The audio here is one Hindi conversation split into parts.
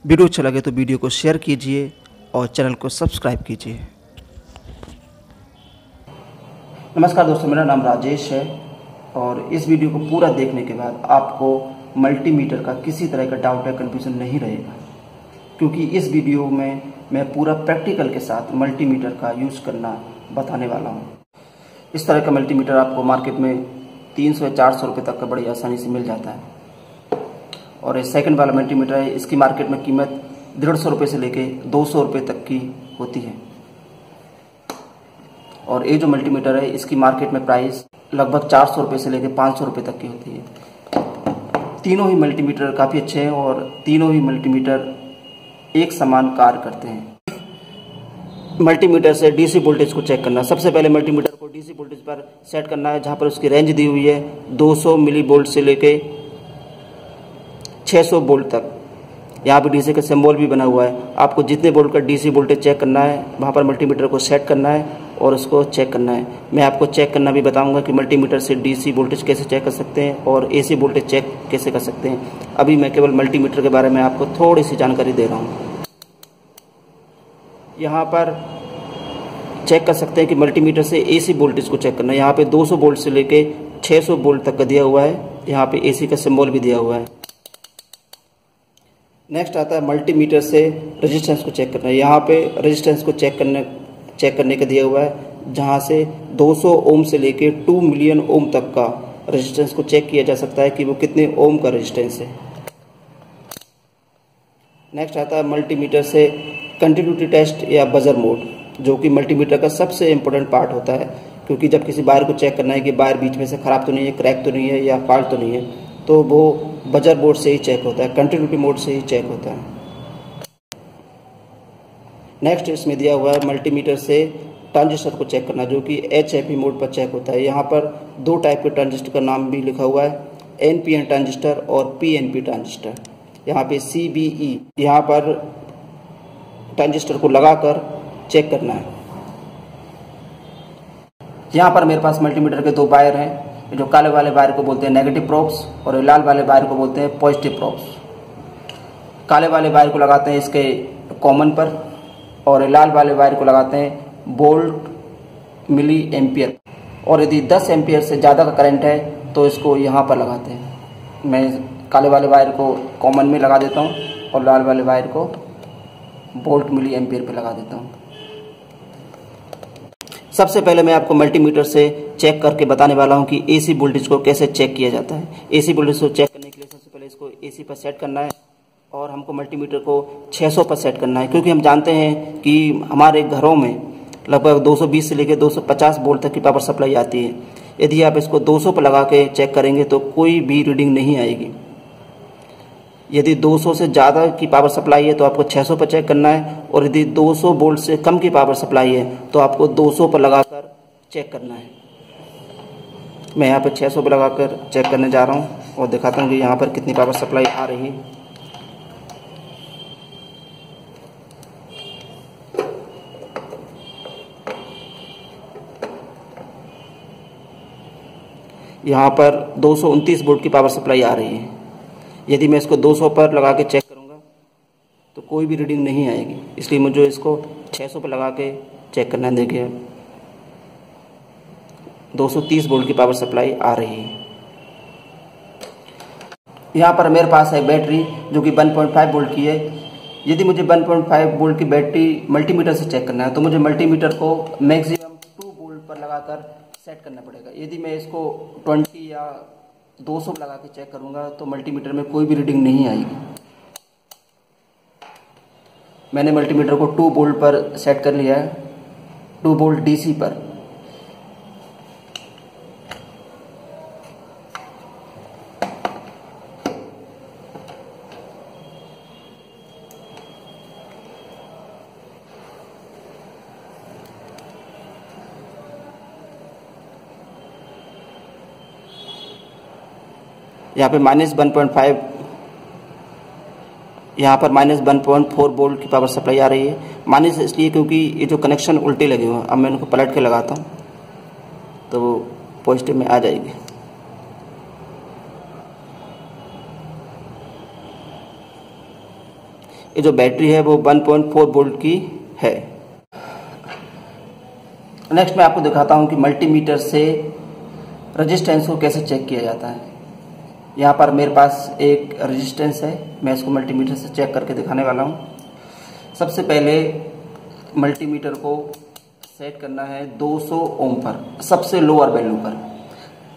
वीडियो अच्छा लगे तो वीडियो को शेयर कीजिए और चैनल को सब्सक्राइब कीजिए। नमस्कार दोस्तों, मेरा नाम राजेश है और इस वीडियो को पूरा देखने के बाद आपको मल्टीमीटर का किसी तरह का डाउट या कन्फ्यूज़न नहीं रहेगा, क्योंकि इस वीडियो में मैं पूरा प्रैक्टिकल के साथ मल्टीमीटर का यूज़ करना बताने वाला हूँ। इस तरह का मल्टीमीटर आपको मार्केट में 300 या 400 रुपये तक का बड़ी आसानी से मिल जाता है। और ये सेकंड वाला मल्टीमीटर है, इसकी मार्केट में कीमत 150 रुपये से लेके 200 रुपये तक की होती है। और ये जो मल्टीमीटर है इसकी मार्केट में प्राइस लगभग 400 रुपये से लेके 500 रुपये तक की होती है। तीनों ही मल्टीमीटर काफ़ी अच्छे हैं और तीनों ही मल्टीमीटर एक समान कार्य करते हैं। मल्टीमीटर से डीसी वोल्टेज को चेक करना। सबसे पहले मल्टीमीटर को डीसी वोल्टेज पर सेट करना है, जहाँ पर उसकी रेंज दी हुई है 200 मिली वोल्ट से लेके 600 वोल्ट तक। यहाँ पे डीसी का सिंबल भी बना हुआ है। आपको जितने वोल्ट का डीसी वोल्टेज चेक करना है वहाँ पर मल्टीमीटर को सेट करना है और उसको चेक करना है। मैं आपको चेक करना भी बताऊंगा कि मल्टीमीटर से डीसी वोल्टेज कैसे चेक कर सकते हैं और एसी वोल्टेज चेक कैसे कर सकते हैं। अभी मैं केवल मल्टीमीटर के बारे में आपको थोड़ी सी जानकारी दे रहा हूँ। यहाँ पर चेक कर सकते हैं कि मल्टीमीटर से एसी वोल्टेज को चेक करना है। यहाँ पे 200 वोल्ट से लेके 600 वोल्ट तक का दिया हुआ है। यहाँ पे एसी का सिंबल भी दिया हुआ है। नेक्स्ट आता है मल्टीमीटर से रेजिस्टेंस को चेक करना है। यहाँ पे रेजिस्टेंस को चेक करने का दिया हुआ है, जहाँ से 200 ओम से लेके 2 मिलियन ओम तक का रेजिस्टेंस को चेक किया जा सकता है कि वो कितने ओम का रेजिस्टेंस है। नेक्स्ट आता है मल्टीमीटर से कंटिन्यूटी टेस्ट या बजर मोड, जो कि मल्टीमीटर का सबसे इम्पोर्टेंट पार्ट होता है, क्योंकि जब किसी वायर को चेक करना है कि वायर बीच में से खराब तो नहीं है, क्रैक तो नहीं है या फॉल्ट तो नहीं है, तो वो बजर मोड से ही चेक होता है, कंटिन्यूटी मोड से ही चेक होता है। नेक्स्ट इसमें दिया हुआ है मल्टीमीटर से ट्रांजिस्टर को चेक करना, जो कि HFE मोड पर चेक होता है। यहाँ पर 2 टाइप के ट्रांजिस्टर का नाम भी लिखा हुआ है, NPN ट्रांजिस्टर और PNP ट्रांजिस्टर। यहाँ पे CBE, यहाँ पर ट्रांजिस्टर को लगाकर चेक करना है। यहाँ पर मेरे पास मल्टीमीटर के 2 वायर हैं। जो काले वाले वायर को बोलते हैं नेगेटिव प्रोब्स और लाल वाले वायर को बोलते हैं पॉजिटिव प्रोब्स। काले वाले वायर को लगाते हैं इसके कॉमन पर और लाल वाले वायर को लगाते हैं वोल्ट मिली एम्पियर। और यदि 10 एम्पियर से ज़्यादा का करंट है तो इसको यहाँ पर लगाते हैं। मैं काले वाले वायर को कॉमन में लगा देता हूँ और लाल वाले वायर को वोल्ट मिली एम्पियर पर लगा देता हूँ। सबसे पहले मैं आपको मल्टीमीटर से चेक करके बताने वाला हूं कि एसी वोल्टेज को कैसे चेक किया जाता है। एसी वोल्टेज को चेक करने के लिए सबसे पहले इसको एसी पर सेट करना है और हमको मल्टीमीटर को 600 पर सेट करना है, क्योंकि हम जानते हैं कि हमारे घरों में लगभग 220 से लेकर 250 वोल्ट तक की पावर सप्लाई आती है। यदि आप इसको 200 पर लगा के चेक करेंगे तो कोई भी रीडिंग नहीं आएगी। यदि 200 से ज़्यादा की पावर सप्लाई है तो आपको 600 पर चेक करना है, और यदि 200 वोल्ट से कम की पावर सप्लाई है तो आपको 200 पर लगाकर चेक करना है। मैं यहाँ पर 600 पर लगाकर चेक करने जा रहा हूँ और दिखाता हूँ कि यहाँ पर कितनी पावर सप्लाई आ रही है। यहाँ पर 229 वोल्ट की पावर सप्लाई आ रही है। यदि मैं इसको 200 पर लगा के चेक करूँगा तो कोई भी रीडिंग नहीं आएगी, इसलिए मुझे इसको 600 पर लगा के चेक करना है। देखिए 230 वोल्ट की पावर सप्लाई आ रही है। यहाँ पर मेरे पास है बैटरी जो कि 1.5 वोल्ट की है। यदि मुझे 1.5 वोल्ट की बैटरी मल्टीमीटर से चेक करना है तो मुझे मल्टीमीटर को मैक्सिमम 2 वोल्ट पर लगाकर सेट करना पड़ेगा। यदि मैं इसको 20 या 200 लगा के चेक करूंगा तो मल्टीमीटर में कोई भी रीडिंग नहीं आएगी। मैंने मल्टीमीटर को 2 वोल्ट पर सेट कर लिया है, 2 वोल्ट डीसी पर। यहाँ पे -1.5, यहाँ पर -1.4 वोल्ट की पावर सप्लाई आ रही है। माइनस इसलिए क्योंकि ये जो कनेक्शन उल्टे लगे हुए हैं। अब मैं इनको पलट के लगाता हूँ तो वो पॉजिटिव में आ जाएगी। ये जो बैटरी है वो 1.4 वोल्ट की है। नेक्स्ट मैं आपको दिखाता हूँ कि मल्टीमीटर से रेजिस्टेंस को कैसे चेक किया जाता है। यहाँ पर मेरे पास एक रेजिस्टेंस है, मैं इसको मल्टीमीटर से चेक करके दिखाने वाला हूँ। सबसे पहले मल्टीमीटर को सेट करना है 200 ओम पर, सबसे लोअर वैल्यू पर।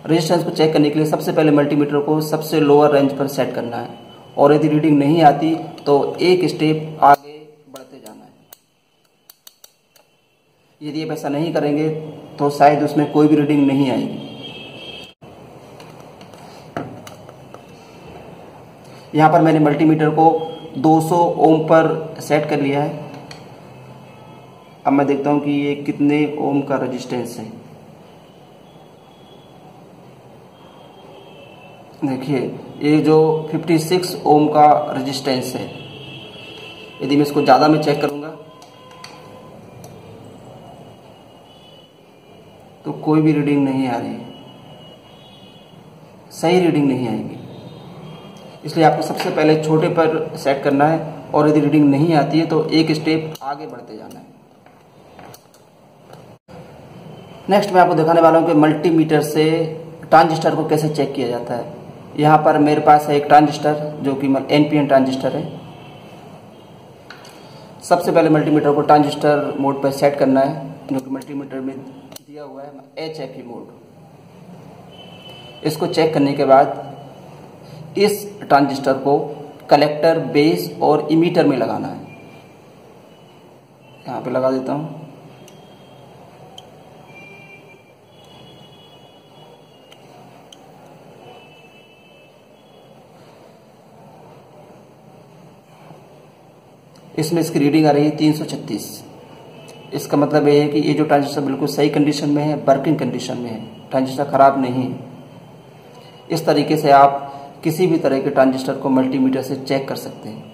रेजिस्टेंस को चेक करने के लिए सबसे पहले मल्टीमीटर को सबसे लोअर रेंज पर सेट करना है, और यदि रीडिंग नहीं आती तो एक स्टेप आगे बढ़ते जाना है। यदि आप ऐसा नहीं करेंगे तो शायद उसमें कोई भी रीडिंग नहीं आएगी। यहाँ पर मैंने मल्टीमीटर को 200 ओम पर सेट कर लिया है। अब मैं देखता हूँ कि ये कितने ओम का रेजिस्टेंस है। देखिए ये जो 56 ओम का रेजिस्टेंस है। यदि मैं इसको ज़्यादा में चेक करूँगा तो कोई भी रीडिंग नहीं आ रही है, सही रीडिंग नहीं आएगी। इसलिए आपको सबसे पहले छोटे पर सेट करना है, और यदि रीडिंग नहीं आती है तो एक स्टेप आगे बढ़ते जाना है। नेक्स्ट मैं आपको दिखाने वाला हूँ कि मल्टीमीटर से ट्रांजिस्टर को कैसे चेक किया जाता है। यहाँ पर मेरे पास है एक ट्रांजिस्टर जो कि NPN ट्रांजिस्टर है। सबसे पहले मल्टीमीटर को ट्रांजिस्टर मोड पर सेट करना है, जो कि मल्टीमीटर में दिया हुआ है HFE मोड। इसको चेक करने के बाद इस ट्रांजिस्टर को कलेक्टर, बेस और इमीटर में लगाना है। यहाँ पे लगा देता हूँ। इसमें इसकी रीडिंग आ रही है 336। इसका मतलब ये है कि ये जो ट्रांजिस्टर बिल्कुल सही कंडीशन में है, वर्किंग कंडीशन में है, ट्रांजिस्टर खराब नहीं है। इस तरीके से आप किसी भी तरह के ट्रांजिस्टर को मल्टीमीटर से चेक कर सकते हैं।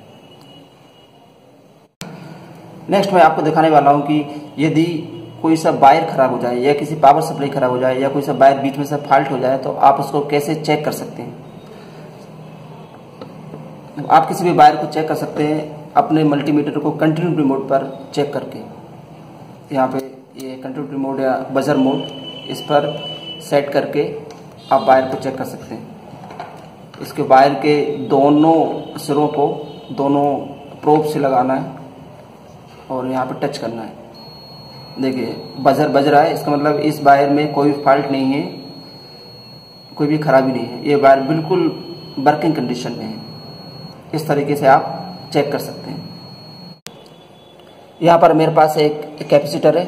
नेक्स्ट मैं आपको दिखाने वाला हूं कि यदि कोई सा वायर खराब हो जाए या किसी पावर सप्लाई खराब हो जाए या कोई सा वायर बीच में से फॉल्ट हो जाए तो आप उसको कैसे चेक कर सकते हैं। आप किसी भी वायर को चेक कर सकते हैं अपने मल्टीमीटर को कंटिन्यूटी मोड पर चेक करके। यहाँ पे ये कंटिन्यूटी मोड या बजर मोड, इस पर सेट करके आप वायर को चेक कर सकते हैं। इसके वायर के दोनों सिरों को दोनों प्रोब से लगाना है और यहाँ पे टच करना है। देखिए बजर बज रहा है, इसका मतलब इस वायर में कोई फॉल्ट नहीं है, कोई भी खराबी नहीं है, ये वायर बिल्कुल वर्किंग कंडीशन में है। इस तरीके से आप चेक कर सकते हैं। यहाँ पर मेरे पास एक कैपेसिटर है।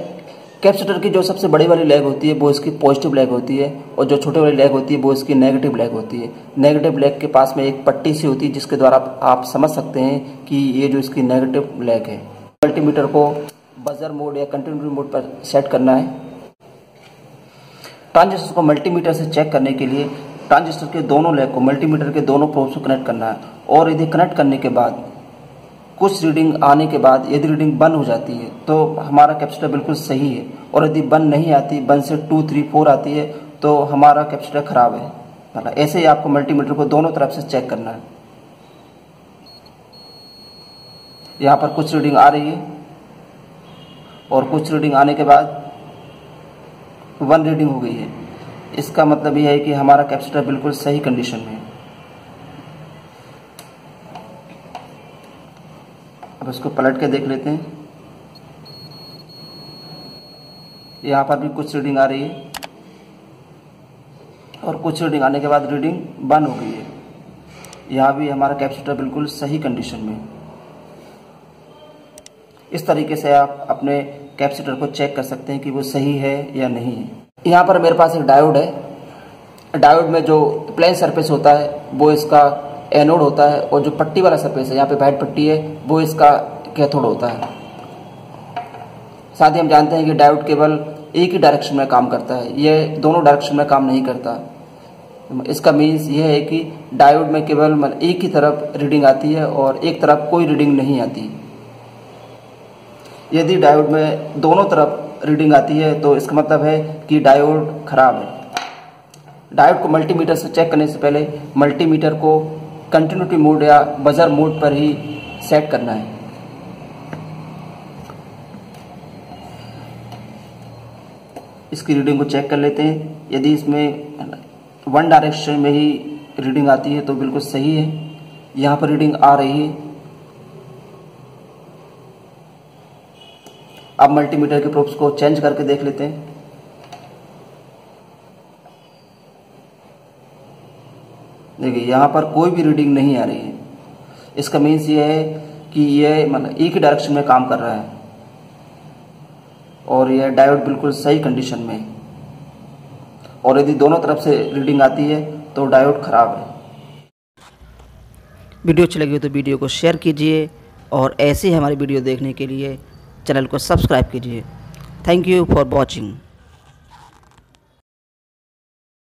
कैपेसिटर की जो सबसे बड़ी वाली लेग होती है वो इसकी पॉजिटिव लेग होती है, और जो छोटी वाली लेग होती है वो इसकी नेगेटिव लेग होती है। नेगेटिव लेग के पास में एक पट्टी सी होती है जिसके द्वारा आप समझ सकते हैं कि ये जो इसकी नेगेटिव लेग है। मल्टीमीटर को बजर मोड या कंटिन्यूटी मोड पर सेट करना है। ट्रांजिस्टर को मल्टीमीटर से चेक करने के लिए ट्रांजिस्टर के दोनों लेग को मल्टीमीटर के दोनों प्रोब से कनेक्ट करना है, और यदि कनेक्ट करने के बाद कुछ रीडिंग आने के बाद यदि रीडिंग बंद हो जाती है तो हमारा कैपेसिटर बिल्कुल सही है, और यदि बंद नहीं आती, बंद से 2, 3, 4 आती है तो हमारा कैपेसिटर खराब है। मतलब ऐसे ही आपको मल्टीमीटर को दोनों तरफ से चेक करना है। यहाँ पर कुछ रीडिंग आ रही है और कुछ रीडिंग आने के बाद 1 रीडिंग हो गई है। इसका मतलब यह है कि हमारा कैपेसिटर बिल्कुल सही कंडीशन में है। अब इसको पलट के देख लेते हैं। यहाँ पर भी कुछ रीडिंग आ रही है और कुछ रीडिंग आने के बाद रीडिंग बंद हो गई है। यहाँ भी हमारा कैपेसिटर बिल्कुल सही कंडीशन में है। इस तरीके से आप अपने कैपेसिटर को चेक कर सकते हैं कि वो सही है या नहीं है। यहाँ पर मेरे पास एक डायोड है। डायोड में जो प्लेन सरफेस होता है वो इसका एनोड होता है, और जो पट्टी वाला सरफेस है, यहाँ पे वाइट पट्टी है, वो इसका कैथोड होता है। साथ ही हम जानते हैं कि डायोड केवल एक ही डायरेक्शन में काम करता है, ये दोनों डायरेक्शन में काम नहीं करता। इसका मीन्स ये है कि डायोड में केवल एक ही तरफ रीडिंग आती है और एक तरफ कोई रीडिंग नहीं आती। यदि डायोड में दोनों तरफ रीडिंग आती है तो इसका मतलब है कि डायोड खराब है। डायोड को मल्टीमीटर से चेक करने से पहले मल्टीमीटर को कंटिन्यूटी मोड या बजर मोड पर ही सेट करना है। इसकी रीडिंग को चेक कर लेते हैं। यदि इसमें वन डायरेक्शन में ही रीडिंग आती है तो बिल्कुल सही है। यहाँ पर रीडिंग आ रही है। अब मल्टीमीटर के प्रोब्स को चेंज करके देख लेते हैं। देखिए यहाँ पर कोई भी रीडिंग नहीं आ रही है। इसका मीन्स ये है कि ये मतलब एक ही डायरेक्शन में काम कर रहा है और यह डायोड बिल्कुल सही कंडीशन में है। और यदि दोनों तरफ से रीडिंग आती है तो डायोड खराब है। वीडियो अच्छी लगी तो वीडियो को शेयर कीजिए और ऐसे ही हमारी वीडियो देखने के लिए चैनल को सब्सक्राइब कीजिए। Thank you for watching.